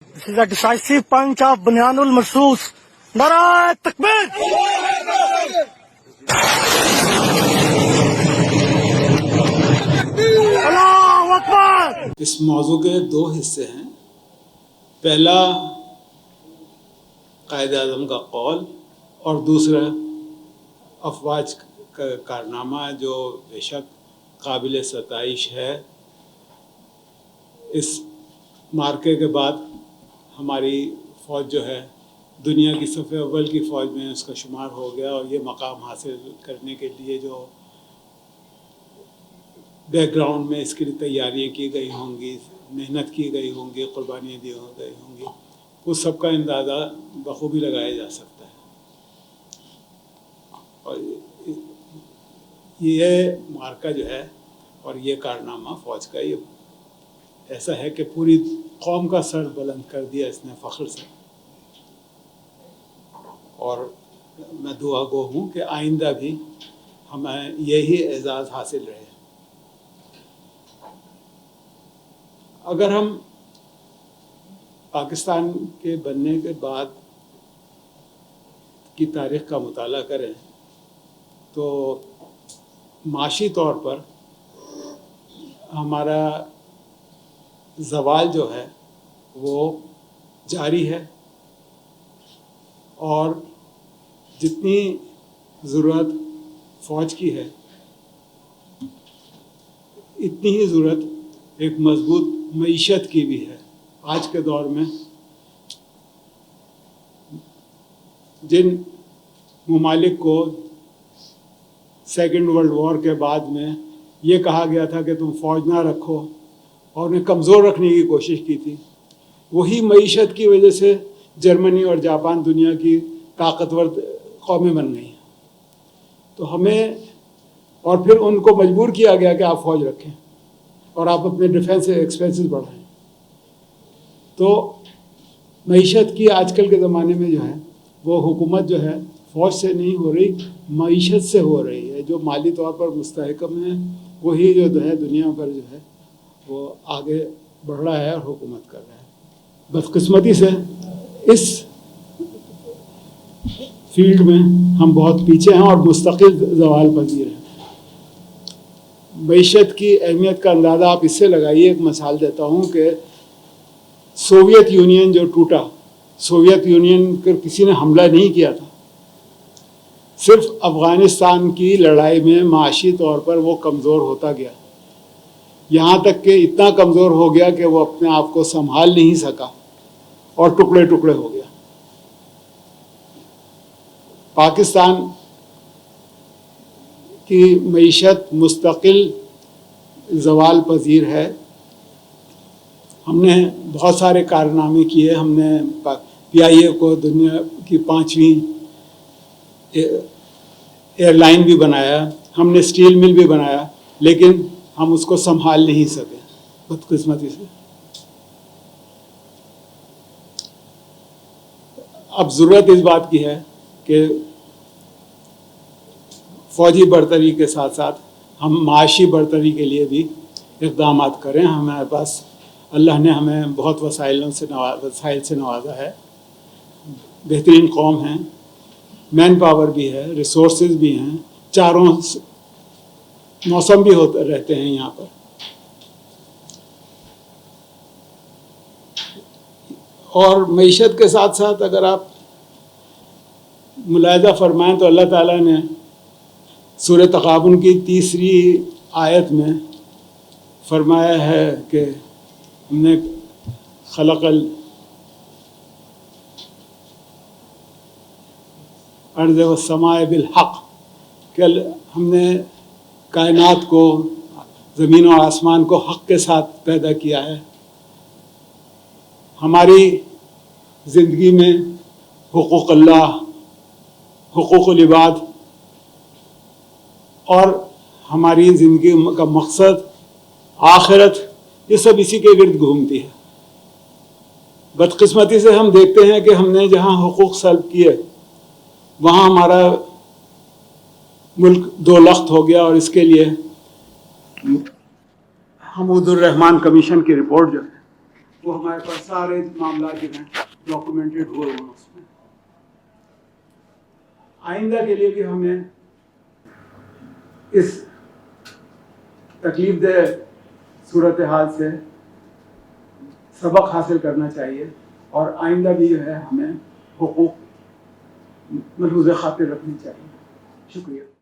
This is a decisive punch of Bunyanul Marsus. Nara Takbir! Allahu Akbar! اس موضوع کے دو حصے ہیں. پہلا قائد اعظم کا قول اور دوسرا افواج کا کارنامہ جو بے شک قابل ستائش ہے. اس مارکے کے بعد ہماری فوج جو ہے دنیا کی صف اول کی فوج میں اس کا شمار ہو گیا، اور یہ مقام حاصل کرنے کے لیے جو بیک گراؤنڈ میں اس کے لیے تیاریاں کی گئی ہوں گی، محنت کی گئی ہوں گی، قربانیاں دی گئی ہوں گی، اس سب کا اندازہ بخوبی لگایا جا سکتا ہے. اور یہ مارکہ جو ہے اور یہ کارنامہ فوج کا یہ ایسا ہے کہ پوری قوم کا سر بلند کر دیا اس نے فخر سے. اور میں دعا گو ہوں کہ آئندہ بھی ہمیں یہی اعزاز حاصل رہے. اگر ہم پاکستان کے بننے کے بعد کی تاریخ کا مطالعہ کریں تو معاشی طور پر ہمارا زوال جو ہے وہ جاری ہے، اور جتنی ضرورت فوج کی ہے اتنی ہی ضرورت ایک مضبوط معیشت کی بھی ہے. آج کے دور میں جن ممالک کو سیکنڈ ورلڈ وار کے بعد میں یہ کہا گیا تھا کہ تم فوج نہ رکھو اور انہیں کمزور رکھنے کی کوشش کی تھی، وہی معیشت کی وجہ سے جرمنی اور جاپان دنیا کی طاقتور قومیں بن گئی ہیں. تو ہمیں اور پھر ان کو مجبور کیا گیا کہ آپ فوج رکھیں اور آپ اپنے ڈیفینس ایکسپینسز بڑھائیں. تو معیشت کی آج کل کے زمانے میں جو ہے وہ حکومت جو ہے فوج سے نہیں ہو رہی، معیشت سے ہو رہی ہے. جو مالی طور پر مستحکم ہے وہی جو ہے دنیا پر جو ہے وہ آگے بڑھ رہا ہے اور حکومت کر رہا ہے. بدقسمتی سے اس فیلڈ میں ہم بہت پیچھے ہیں اور مستقل زوال پذیر ہیں. معیشت کی اہمیت کا اندازہ آپ اس سے لگائیے. ایک مثال دیتا ہوں کہ سوویت یونین جو ٹوٹا، سوویت یونین پر کسی نے حملہ نہیں کیا تھا، صرف افغانستان کی لڑائی میں معاشی طور پر وہ کمزور ہوتا گیا، یہاں تک کہ اتنا کمزور ہو گیا کہ وہ اپنے آپ کو سنبھال نہیں سکا اور ٹکڑے ٹکڑے ہو گیا. پاکستان کی معیشت مستقل زوال پذیر ہے. ہم نے بہت سارے کارنامے کیے. ہم نے پی آئی اے کو دنیا کی 5ویں ایئر لائن بھی بنایا، ہم نے اسٹیل مل بھی بنایا، لیکن ہم اس کو سنبھال نہیں سکے بدقسمتی سے. اب ضرورت اس بات کی ہے کہ فوجی برتری کے ساتھ ساتھ ہم معاشی برتری کے لیے بھی اقدامات کریں. ہمارے پاس اللہ نے ہمیں بہت وسائل سے نوازا ہے. بہترین قوم ہیں، مین پاور بھی ہے، ریسورسز بھی ہیں، چاروں موسم بھی ہوتے رہتے ہیں یہاں پر. اور معیشت کے ساتھ ساتھ اگر آپ ملاحظہ فرمائیں تو اللہ تعالیٰ نے سورہ تغابن کی 3 آیت میں فرمایا ہے کہ ہم نے خلق الارض والسماء بالحق، کہ ہم نے کائنات کو، زمین و آسمان کو حق کے ساتھ پیدا کیا ہے. ہماری زندگی میں حقوق اللہ، حقوق العباد اور ہماری زندگی کا مقصد آخرت، یہ سب اسی کے گرد گھومتی ہے. بدقسمتی سے ہم دیکھتے ہیں کہ ہم نے جہاں حقوق سلب کیے وہاں ہمارا ملک 2 لخت ہو گیا. اور اس کے لیے حمود الرحمان کمیشن کی رپورٹ جو ہے وہ ہمارے پاس سارے معاملات جو ہیں ڈاکومنٹڈ ہوئے ہیں اس میں. آئندہ کے لیے بھی ہمیں اس تکلیف دہ صورتحال سے سبق حاصل کرنا چاہیے اور آئندہ بھی جو ہے ہمیں حقوق ملحوظ خاطر رکھنی چاہیے. شکریہ.